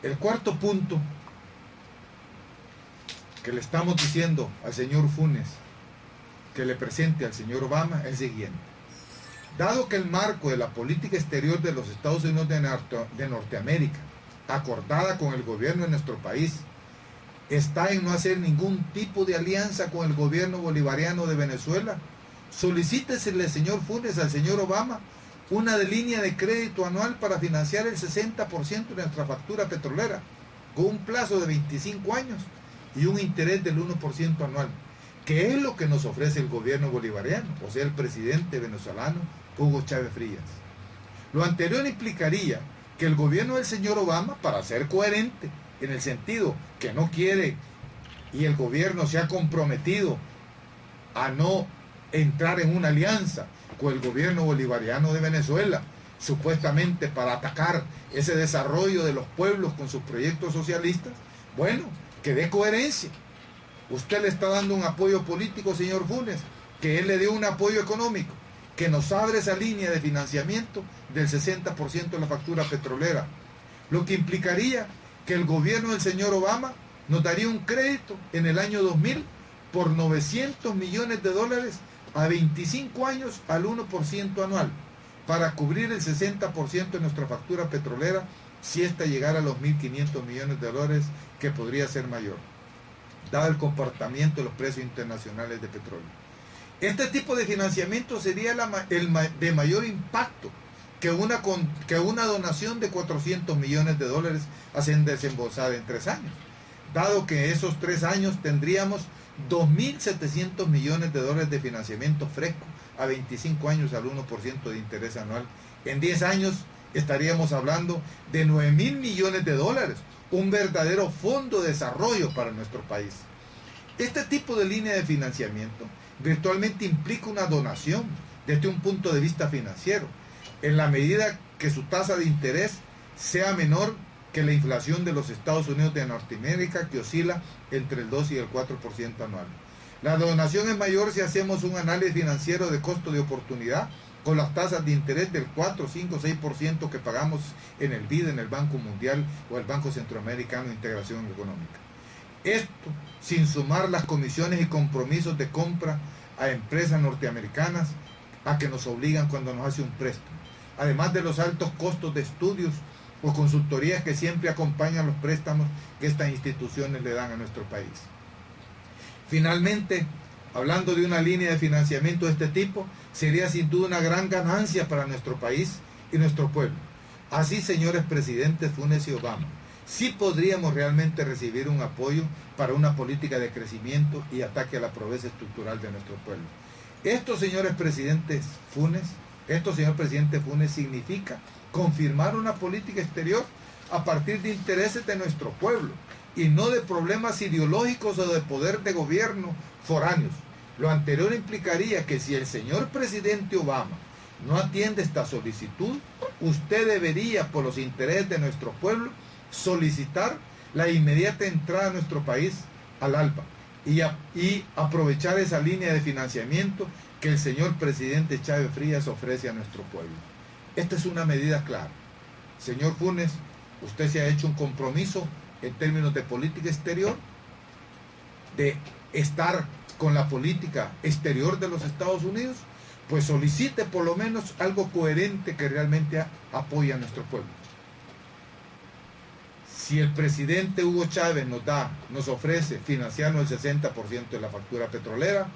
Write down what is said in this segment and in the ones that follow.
El cuarto punto que le estamos diciendo al señor Funes que le presente al señor Obama es el siguiente. Dado que el marco de la política exterior de los Estados Unidos de Norteamérica, acordada con el gobierno de nuestro país, está en no hacer ningún tipo de alianza con el gobierno bolivariano de Venezuela, solicítesele, señor Funes, al señor Obama una línea de crédito anual para financiar el 60% de nuestra factura petrolera, con un plazo de 25 años y un interés del 1% anual, que es lo que nos ofrece el gobierno bolivariano, o sea, el presidente venezolano Hugo Chávez Frías. Lo anterior implicaría que el gobierno del señor Obama, para ser coherente, en el sentido que no quiere y el gobierno se ha comprometido a no entrar en una alianza con el gobierno bolivariano de Venezuela, supuestamente para atacar ese desarrollo de los pueblos con sus proyectos socialistas, bueno, que dé coherencia. Usted le está dando un apoyo político, señor Funes, que él le dio un apoyo económico, que nos abre esa línea de financiamiento del 60% de la factura petrolera, lo que implicaría que el gobierno del señor Obama nos daría un crédito en el año 2000 por 900 millones de dólares a 25 años al 1% anual, para cubrir el 60% de nuestra factura petrolera si ésta llegara a los 1.500 millones de dólares, que podría ser mayor, dado el comportamiento de los precios internacionales de petróleo. Este tipo de financiamiento sería de mayor impacto que una donación de 400 millones de dólares a ser desembolsada en 3 años, dado que esos 3 años tendríamos 2.700 millones de dólares de financiamiento fresco a 25 años al 1% de interés anual. En 10 años estaríamos hablando de 9.000 millones de dólares, un verdadero fondo de desarrollo para nuestro país. Este tipo de línea de financiamiento virtualmente implica una donación desde un punto de vista financiero, en la medida que su tasa de interés sea menor que la inflación de los Estados Unidos de Norteamérica, que oscila entre el 2 y el 4% anual. La donación es mayor si hacemos un análisis financiero de costo de oportunidad con las tasas de interés del 4, 5, 6% que pagamos en el BID, en el Banco Mundial o el Banco Centroamericano de Integración Económica. Esto sin sumar las comisiones y compromisos de compra a empresas norteamericanas a que nos obligan cuando nos hace un préstamo, además de los altos costos de estudios o consultorías que siempre acompañan los préstamos que estas instituciones le dan a nuestro país. Finalmente, hablando de una línea de financiamiento de este tipo, sería sin duda una gran ganancia para nuestro país y nuestro pueblo. Así, señores presidentes Funes y Obama, sí podríamos realmente recibir un apoyo para una política de crecimiento y ataque a la pobreza estructural de nuestro pueblo. Esto, señor presidente Funes, significa confirmar una política exterior a partir de intereses de nuestro pueblo y no de problemas ideológicos o de poder de gobierno foráneos. Lo anterior implicaría que si el señor presidente Obama no atiende esta solicitud, usted debería, por los intereses de nuestro pueblo, solicitar la inmediata entrada a nuestro país al ALBA y aprovechar esa línea de financiamiento que el señor presidente Chávez Frías ofrece a nuestro pueblo. Esta es una medida clara. Señor Funes, usted se ha hecho un compromiso en términos de política exterior, de estar con la política exterior de los Estados Unidos, pues solicite por lo menos algo coherente que realmente apoye a nuestro pueblo. Si el presidente Hugo Chávez nos ofrece financiarnos el 60% de la factura petrolera,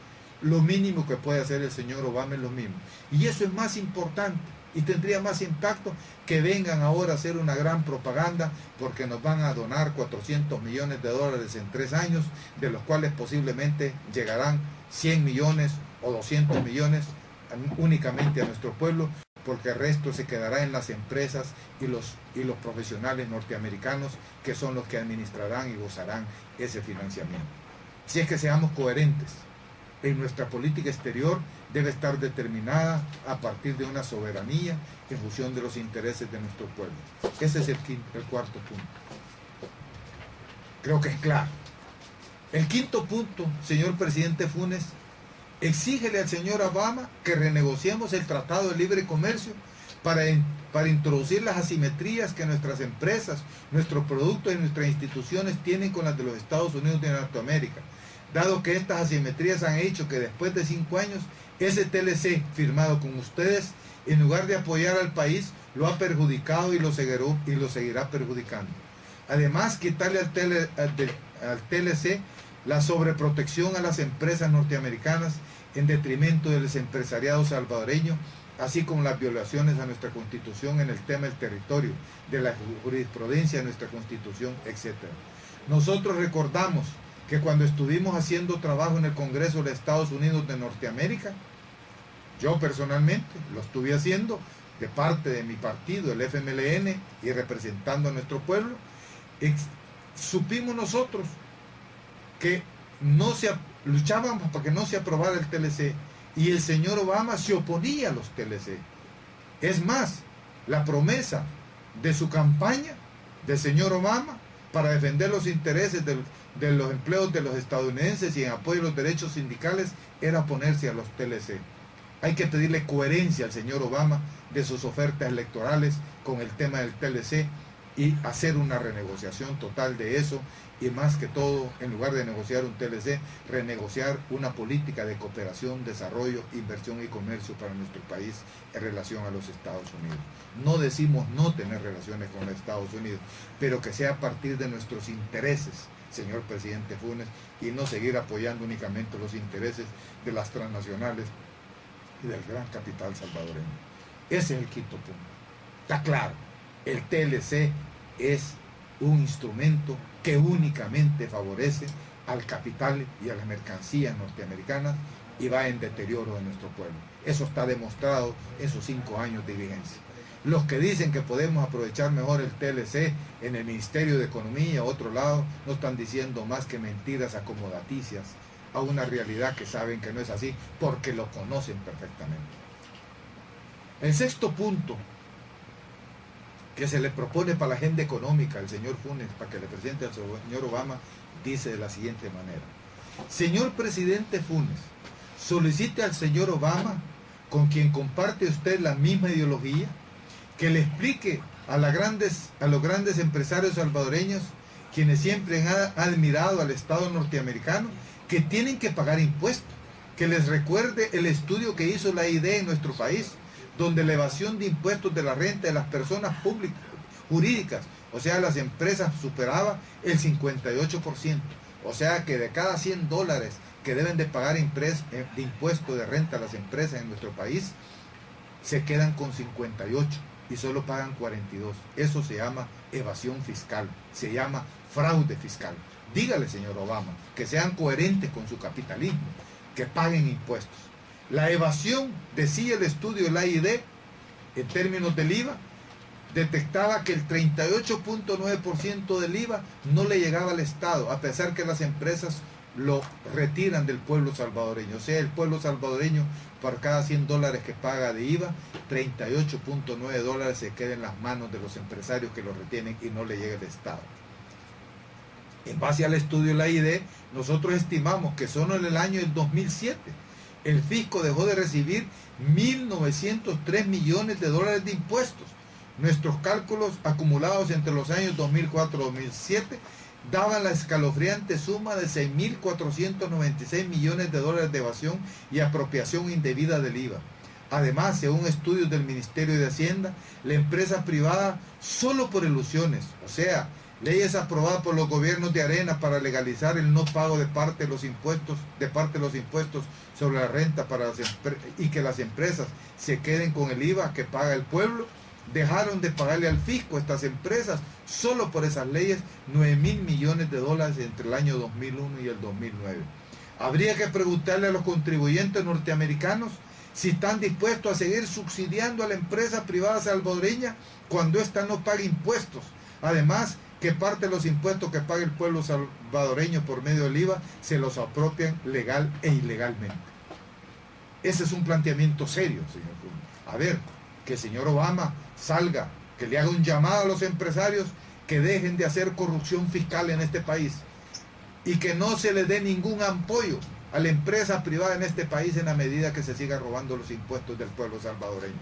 lo mínimo que puede hacer el señor Obama es lo mismo. Y eso es más importante y tendría más impacto que vengan ahora a hacer una gran propaganda porque nos van a donar 400 millones de dólares en 3 años, de los cuales posiblemente llegarán 100 millones o 200 millones únicamente a nuestro pueblo, porque el resto se quedará en las empresas y los profesionales norteamericanos, que son los que administrarán y gozarán ese financiamiento. Si es que seamos coherentes, en nuestra política exterior debe estar determinada a partir de una soberanía en función de los intereses de nuestro pueblo. Ese es el cuarto punto. Creo que es claro. El quinto punto, señor presidente Funes, exígele al señor Obama que renegociemos el Tratado de Libre Comercio para introducir las asimetrías que nuestras empresas, nuestros productos y nuestras instituciones tienen con las de los Estados Unidos de Norteamérica, dado que estas asimetrías han hecho que después de 5 años, ese TLC firmado con ustedes, en lugar de apoyar al país, lo ha perjudicado y lo seguirá perjudicando. Además, quitarle al TLC la sobreprotección a las empresas norteamericanas en detrimento del empresariado salvadoreño, así como las violaciones a nuestra Constitución en el tema del territorio, de la jurisprudencia de nuestra Constitución, etc. Nosotros recordamos que cuando estuvimos haciendo trabajo en el Congreso de Estados Unidos de Norteamérica, yo personalmente lo estuve haciendo de parte de mi partido, el FMLN, y representando a nuestro pueblo, supimos nosotros que luchábamos para que no se aprobara el TLC, y el señor Obama se oponía a los TLC. Es más, la promesa de su campaña del señor Obama para defender los intereses de los empleos de los estadounidenses y en apoyo a los derechos sindicales era oponerse a los TLC. Hay que pedirle coherencia al señor Obama de sus ofertas electorales con el tema del TLC y hacer una renegociación total de eso, y más que todo, en lugar de negociar un TLC, renegociar una política de cooperación, desarrollo, inversión y comercio para nuestro país en relación a los Estados Unidos. No decimos no tener relaciones con los Estados Unidos, pero que sea a partir de nuestros intereses, señor presidente Funes, y no seguir apoyando únicamente los intereses de las transnacionales y del gran capital salvadoreño. Ese es el quinto punto. Está claro, el TLC es un instrumento que únicamente favorece al capital y a las mercancías norteamericanas y va en deterioro de nuestro pueblo. Eso está demostrado esos 5 años de vigencia. Los que dicen que podemos aprovechar mejor el TLC en el Ministerio de Economía o otro lado, no están diciendo más que mentiras acomodaticias a una realidad que saben que no es así, porque lo conocen perfectamente. El sexto punto que se le propone para la agenda económica al señor Funes, para que le presente al señor Obama, dice de la siguiente manera: señor presidente Funes, solicite al señor Obama, con quien comparte usted la misma ideología, que le explique a los grandes empresarios salvadoreños, quienes siempre han admirado al Estado norteamericano, que tienen que pagar impuestos, que les recuerde el estudio que hizo la ID en nuestro país, donde la evasión de impuestos de la renta de las personas públicas, jurídicas, o sea, las empresas, superaba el 58%. O sea que de cada $100 que deben de pagar de impuesto de renta a las empresas en nuestro país, se quedan con 58 y solo pagan 42. Eso se llama evasión fiscal, se llama fraude fiscal. Dígale, señor Obama, que sean coherentes con su capitalismo, que paguen impuestos. La evasión, decía el estudio de la AID, en términos del IVA, detectaba que el 38.9% del IVA no le llegaba al Estado, a pesar que las empresas lo retiran del pueblo salvadoreño. O sea, el pueblo salvadoreño, por cada $100 que paga de IVA, $38.9 se queda en las manos de los empresarios que lo retienen y no le llega al Estado. En base al estudio de la ID, nosotros estimamos que solo en el año del 2007, el fisco dejó de recibir 1.903 millones de dólares de impuestos. Nuestros cálculos acumulados entre los años 2004 y 2007 daban la escalofriante suma de 6.496 millones de dólares de evasión y apropiación indebida del IVA. Además, según estudios del Ministerio de Hacienda, la empresa privada, solo por ilusiones, o sea, leyes aprobadas por los gobiernos de arena para legalizar el no pago de parte de los impuestos sobre la renta y que las empresas se queden con el IVA que paga el pueblo, dejaron de pagarle al fisco a estas empresas solo por esas leyes 9.000 millones de dólares entre el año 2001 y el 2009. Habría que preguntarle a los contribuyentes norteamericanos si están dispuestos a seguir subsidiando a la empresa privada salvadoreña cuando ésta no paga impuestos. Además, que parte de los impuestos que paga el pueblo salvadoreño por medio del IVA se los apropian legal e ilegalmente. Ese es un planteamiento serio, señor Funes. A ver, que el señor Obama salga, que le haga un llamado a los empresarios que dejen de hacer corrupción fiscal en este país y que no se le dé ningún apoyo a la empresa privada en este país en la medida que se siga robando los impuestos del pueblo salvadoreño.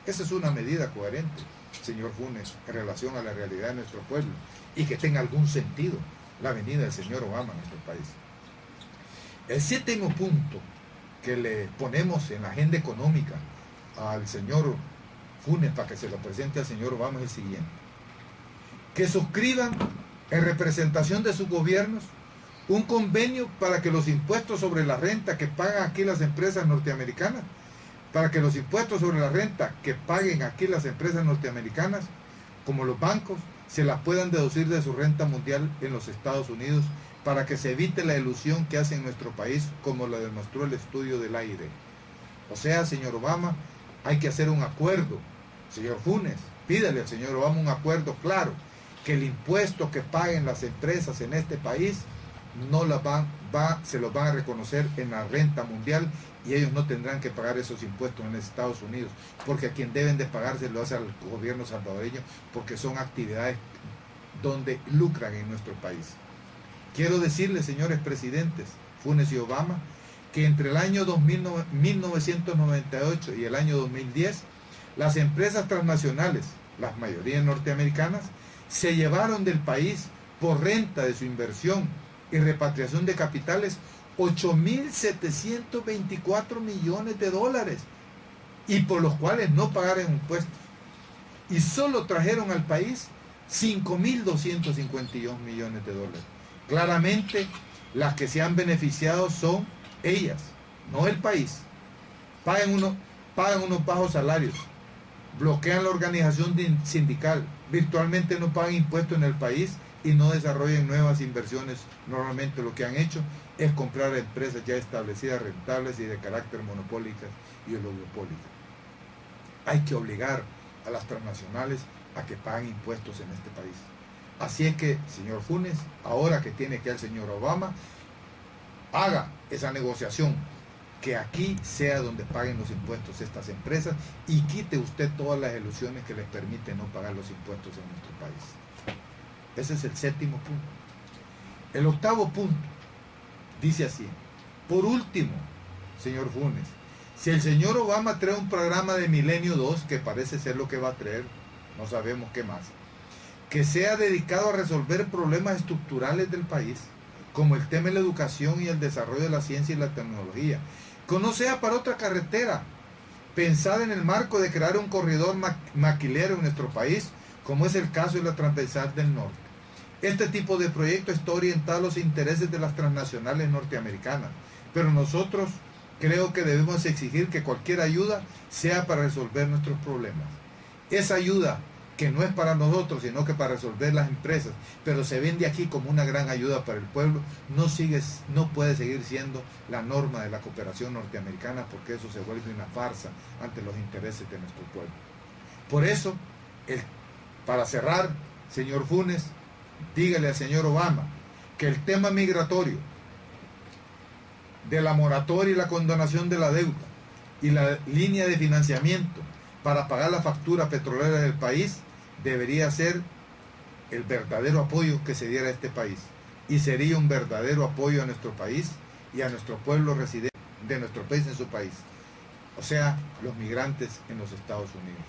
Esa es una medida coherente, señor Funes, en relación a la realidad de nuestro pueblo, y que tenga algún sentido la venida del señor Obama a nuestro país. El séptimo punto que le ponemos en la agenda económica al señor Funes para que se lo presente al señor Obama es el siguiente: que suscriban en representación de sus gobiernos un convenio para que los impuestos sobre la renta que pagan aquí las empresas norteamericanas, para que los impuestos sobre la renta que paguen aquí las empresas norteamericanas, como los bancos, se las puedan deducir de su renta mundial en los Estados Unidos, para que se evite la ilusión que hace en nuestro país, como lo demostró el estudio del AIRE. O sea, señor Obama, hay que hacer un acuerdo. Señor Funes, pídale al señor Obama un acuerdo claro, que el impuesto que paguen las empresas en este país no se los van a reconocer en la renta mundial, y ellos no tendrán que pagar esos impuestos en Estados Unidos, porque a quien deben de pagarse lo hace al gobierno salvadoreño, porque son actividades donde lucran en nuestro país. Quiero decirles, señores presidentes Funes y Obama, que entre el año 1998 y el año 2010, las empresas transnacionales, la mayoría norteamericanas, se llevaron del país por renta de su inversión y repatriación de capitales 8.724 millones de dólares, y por los cuales no pagaron impuestos, y solo trajeron al país 5.252 millones de dólares. Claramente las que se han beneficiado son ellas, no el país. Pagan unos bajos salarios, bloquean la organización sindical, virtualmente no pagan impuestos en el país y no desarrollan nuevas inversiones. Normalmente lo que han hecho es comprar empresas ya establecidas, rentables y de carácter monopólicas y oligopólicas. Hay que obligar a las transnacionales a que paguen impuestos en este país. Así es que, señor Funes, ahora que tiene que el señor Obama, haga esa negociación, que aquí sea donde paguen los impuestos estas empresas, y quite usted todas las ilusiones que les permiten no pagar los impuestos en nuestro país. Ese es el séptimo punto. El octavo punto dice así: por último, señor Funes, si el señor Obama trae un programa de Milenio 2, que parece ser lo que va a traer, no sabemos qué más, que sea dedicado a resolver problemas estructurales del país, como el tema de la educación y el desarrollo de la ciencia y la tecnología, que no sea para otra carretera, pensada en el marco de crear un corredor maquilero en nuestro país, como es el caso de la Transversal del Norte. Este tipo de proyecto está orientado a los intereses de las transnacionales norteamericanas, pero nosotros creo que debemos exigir que cualquier ayuda sea para resolver nuestros problemas. Esa ayuda que no es para nosotros, sino que para resolver las empresas, pero se vende aquí como una gran ayuda para el pueblo, no puede seguir siendo la norma de la cooperación norteamericana, porque eso se vuelve una farsa ante los intereses de nuestro pueblo. Por eso, para cerrar, señor Funes, dígale al señor Obama que el tema migratorio, de la moratoria y la condonación de la deuda y la línea de financiamiento para pagar la factura petrolera del país, debería ser el verdadero apoyo que se diera a este país, y sería un verdadero apoyo a nuestro país y a nuestro pueblo residente de nuestro país en su país, o sea, los migrantes en los Estados Unidos.